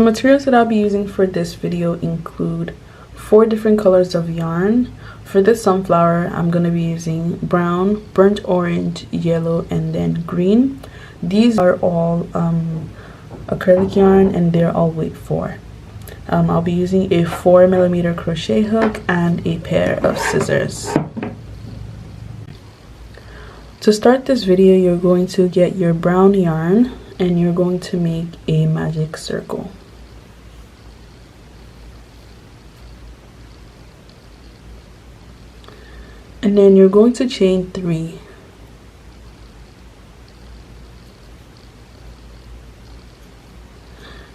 The materials that I'll be using for this video include 4 different colors of yarn. For this sunflower, I'm going to be using brown, burnt orange, yellow, and then green. These are all acrylic yarn, and they're all weight 4. I'll be using a 4mm crochet hook and a pair of scissors. To start this video, you're going to get your brown yarn and you're going to make a magic circle. And then you're going to chain 3.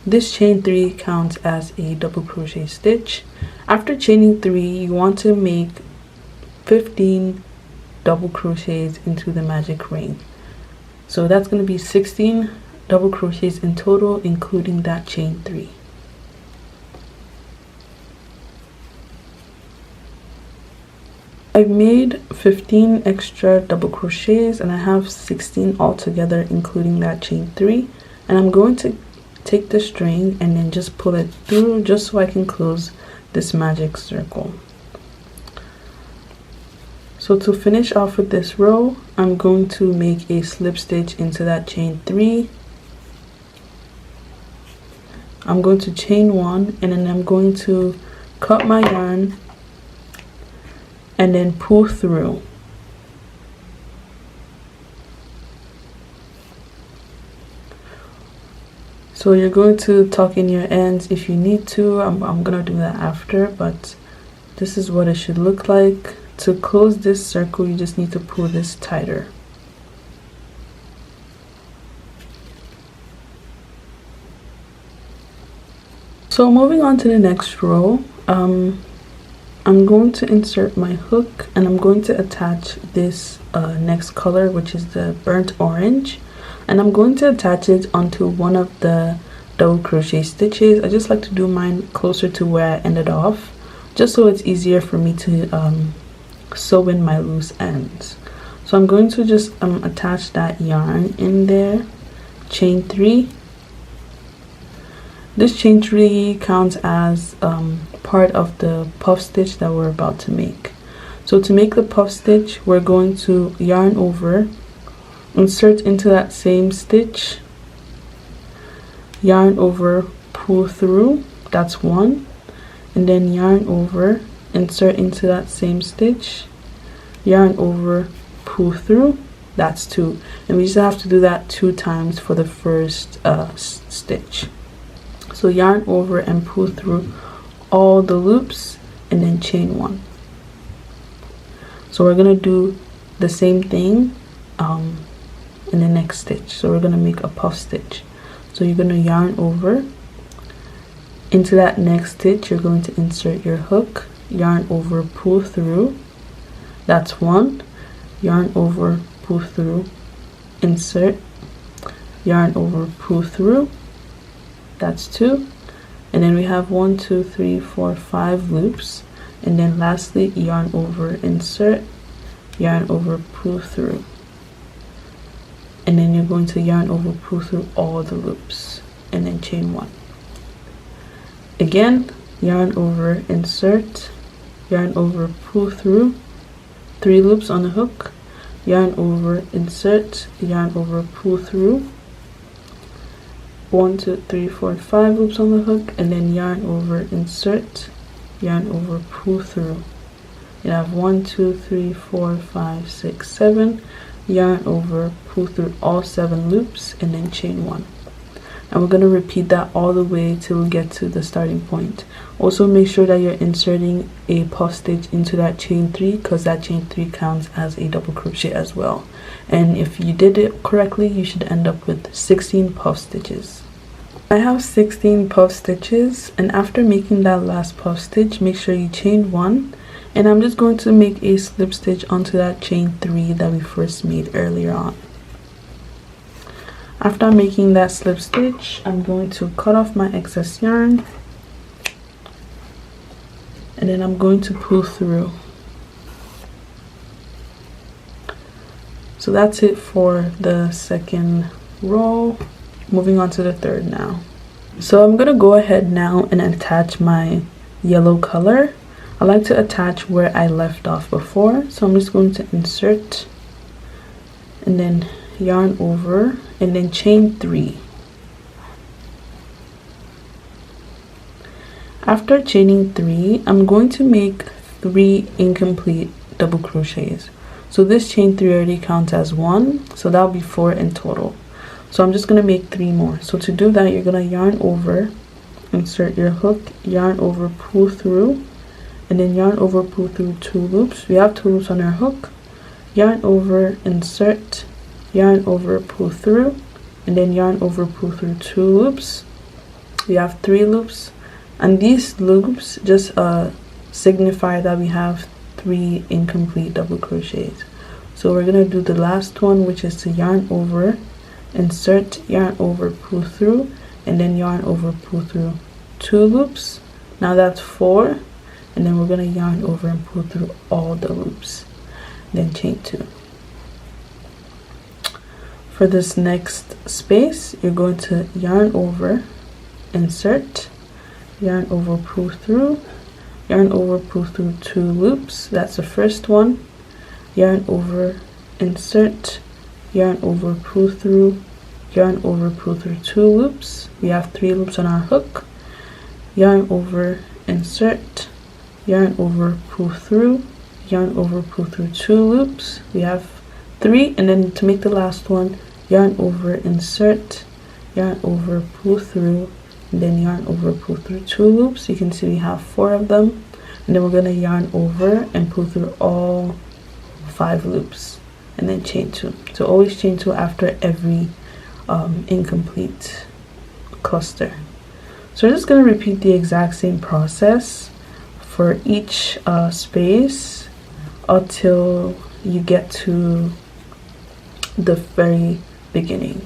This chain 3 counts as a double crochet stitch. After chaining 3, you want to make 15 double crochets into the magic ring. So that's going to be 16 double crochets in total, including that chain 3. I've made 15 extra double crochets and I have 16 altogether, including that chain 3, and I'm going to take the string and then just pull it through just so I can close this magic circle. So to finish off with this row, I'm going to make a slip stitch into that chain 3. I'm going to chain 1 and then I'm going to cut my yarn and then pull through. So you're going to tuck in your ends if you need to. I'm gonna do that after, but this is what it should look like. To close this circle, you just need to pull this tighter. So moving on to the next row, I'm going to insert my hook and I'm going to attach this next color, which is the burnt orange, and I'm going to attach it onto one of the double crochet stitches. I just like to do mine closer to where I ended off, just so it's easier for me to sew in my loose ends. So I'm going to just attach that yarn in there, chain 3. This chain 3 counts as part of the puff stitch that we're about to make. So to make the puff stitch, we're going to yarn over, insert into that same stitch, yarn over, pull through, that's 1, and then yarn over, insert into that same stitch, yarn over, pull through, that's 2. And we just have to do that 2 times for the first stitch. So yarn over and pull through all the loops and then chain 1. So we're going to do the same thing in the next stitch. So we're going to make a puff stitch. So you're going to yarn over. Into that next stitch, you're going to insert your hook, yarn over, pull through, that's 1, yarn over, pull through, insert, yarn over, pull through, that's 2, and then we have 1, 2, 3, 4, 5 loops, and then lastly yarn over, insert, yarn over, pull through, and then you're going to yarn over, pull through all the loops and then chain 1. Again, yarn over, insert, yarn over, pull through, 3 loops on the hook, yarn over, insert, yarn over, pull through, 1, 2, 3, 4, 5 loops on the hook, and then yarn over, insert, yarn over, pull through. You have 1, 2, 3, 4, 5, 6, 7, yarn over, pull through all 7 loops, and then chain 1. And we're going to repeat that all the way till we get to the starting point. Also make sure that you're inserting a puff stitch into that chain 3, because that chain 3 counts as a double crochet as well. And if you did it correctly, you should end up with 16 puff stitches. I have 16 puff stitches, and after making that last puff stitch, make sure you chain 1, and I'm just going to make a slip stitch onto that chain 3 that we first made earlier on. After making that slip stitch, I'm going to cut off my excess yarn, and then I'm going to pull through. So that's it for the second row. Moving on to the third now. So I'm gonna go ahead now and attach my yellow color. I like to attach where I left off before, so I'm just going to insert and then yarn over and then chain 3. After chaining 3, I'm going to make 3 incomplete double crochets. So this chain 3 already counts as 1, so that'll be 4 in total. So I'm just going to make 3 more. So to do that, you're going to yarn over, insert your hook, yarn over, pull through, and then yarn over, pull through 2 loops. We have 2 loops on our hook. Yarn over, insert, yarn over, pull through, and then yarn over, pull through 2 loops. We have 3 loops, and these loops just signify that we have 3 incomplete double crochets. So we're going to do the last one, which is to yarn over, insert, yarn over, pull through, and then yarn over, pull through 2 loops. Now that's 4, and then we're going to yarn over and pull through all the loops, then chain 2. For this next space, you're going to yarn over, insert, yarn over, pull through, yarn over, pull through 2 loops. That's the first one. Yarn over, insert, yarn over, pull through, yarn over, pull through 2 loops. We have 3 loops on our hook. Yarn over, insert, yarn over, pull through, yarn over, pull through 2 loops. We have 3, and then to make the last one, yarn over, insert, yarn over, pull through, and then yarn over, pull through 2 loops. You can see we have 4 of them, and then we're going to yarn over and pull through all 5 loops, and then chain 2. So always chain 2 after every incomplete cluster. So we're just going to repeat the exact same process for each space until you get to the very beginning,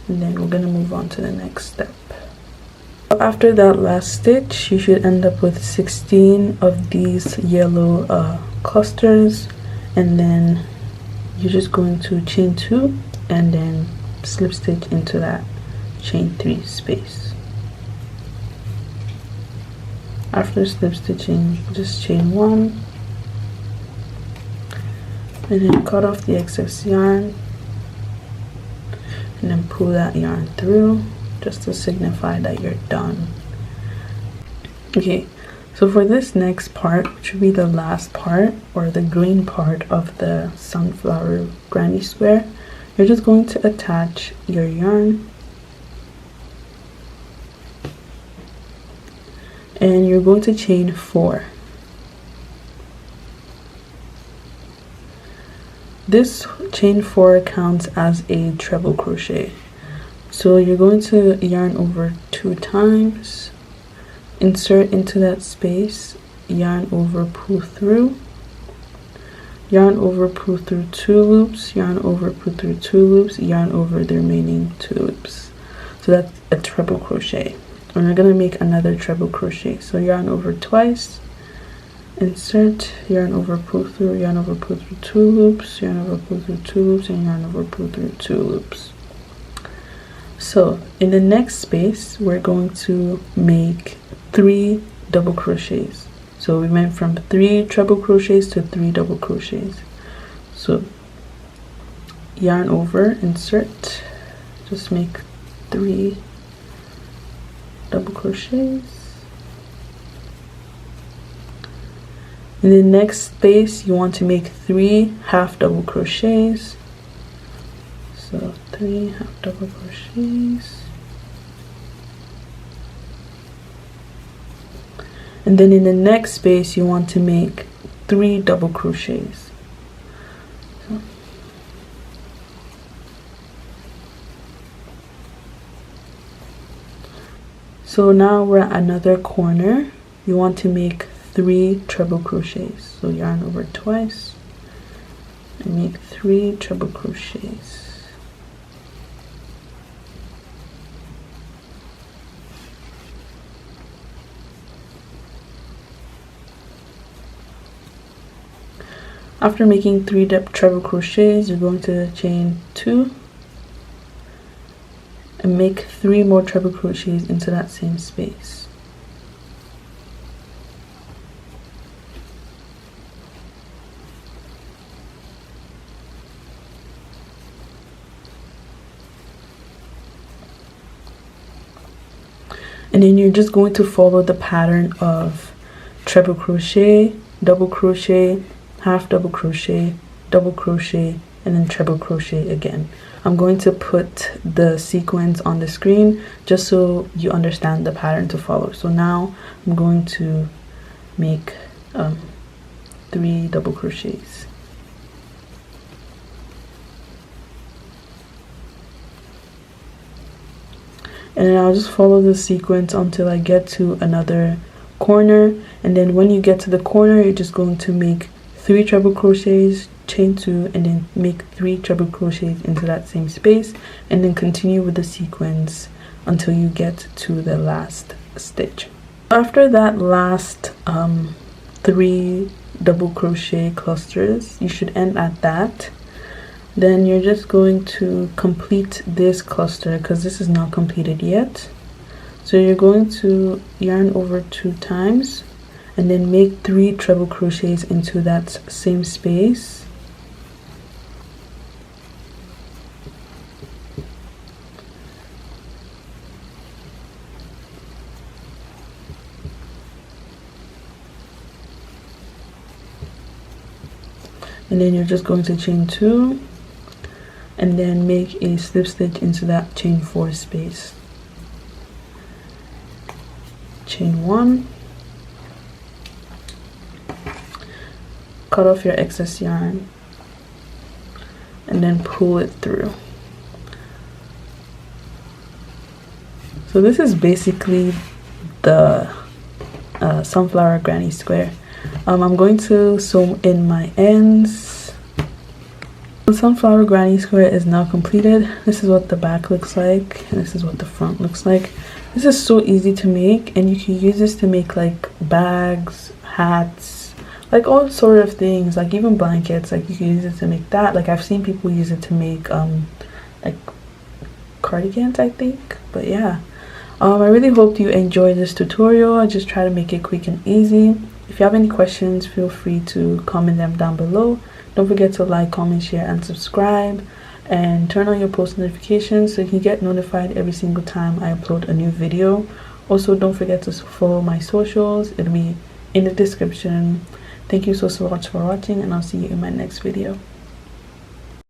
and then we're going to move on to the next step. After that last stitch, you should end up with 16 of these yellow clusters, and then you're just going to chain 2 and then slip stitch into that chain 3 space. After slip stitching, just chain 1 and then cut off the excess yarn and then pull that yarn through just to signify that you're done. Okay, so for this next part, which will be the last part or the green part of the sunflower granny square, you're just going to attach your yarn and you're going to chain 4. This chain 4 counts as a treble crochet. So you're going to yarn over 2 times, insert into that space, yarn over, pull through, yarn over, pull through 2 loops, yarn over, pull through 2 loops, yarn over the remaining 2 loops. So that's a treble crochet. And we're going to make another treble crochet. So yarn over twice, insert, yarn over, pull through, yarn over, pull through 2 loops, yarn over, pull through 2 loops, and yarn over, pull through 2 loops. So in the next space, we're going to make 3 double crochets. So we went from 3 treble crochets to 3 double crochets. So yarn over, insert, just make 3 double crochets. In the next space, you want to make 3 half double crochets. So 3 half double crochets, and then in the next space you want to make 3 double crochets. So now we're at another corner. You want to make 3 treble crochets. So yarn over twice and make 3 treble crochets. After making 3 treble crochets, you're going to chain 2 and make 3 more treble crochets into that same space. And then you're just going to follow the pattern of treble crochet, double crochet, half double crochet, double crochet, and then treble crochet again. I'm going to put the sequence on the screen just so you understand the pattern to follow. So now I'm going to make 3 double crochets. And then I'll just follow the sequence until I get to another corner, and then when you get to the corner, you're just going to make 3 treble crochets, chain 2, and then make 3 treble crochets into that same space, and then continue with the sequence until you get to the last stitch. After that last 3 double crochet clusters, you should end at that. Then you're just going to complete this cluster because this is not completed yet. So you're going to yarn over 2 times and then make 3 treble crochets into that same space. And then you're just going to chain 2 and then make a slip stitch into that chain 4 space. Chain 1, cut off your excess yarn and then pull it through. So this is basically the sunflower granny square. I'm going to sew in my ends. The sunflower granny square is now completed. This is what the back looks like, and this is what the front looks like. This is so easy to make, and you can use this to make like bags, hats, like all sort of things, like even blankets. Like you can use it to make that. Like I've seen people use it to make like cardigans, I think. But yeah, I really hope you enjoyed this tutorial. I just try to make it quick and easy. If you have any questions, feel free to comment them down below. Don't forget to like, comment, share, and subscribe, and turn on your post notifications so you can get notified every single time I upload a new video. Also, don't forget to follow my socials. It'll be in the description. Thank you so much for watching, and I'll see you in my next video.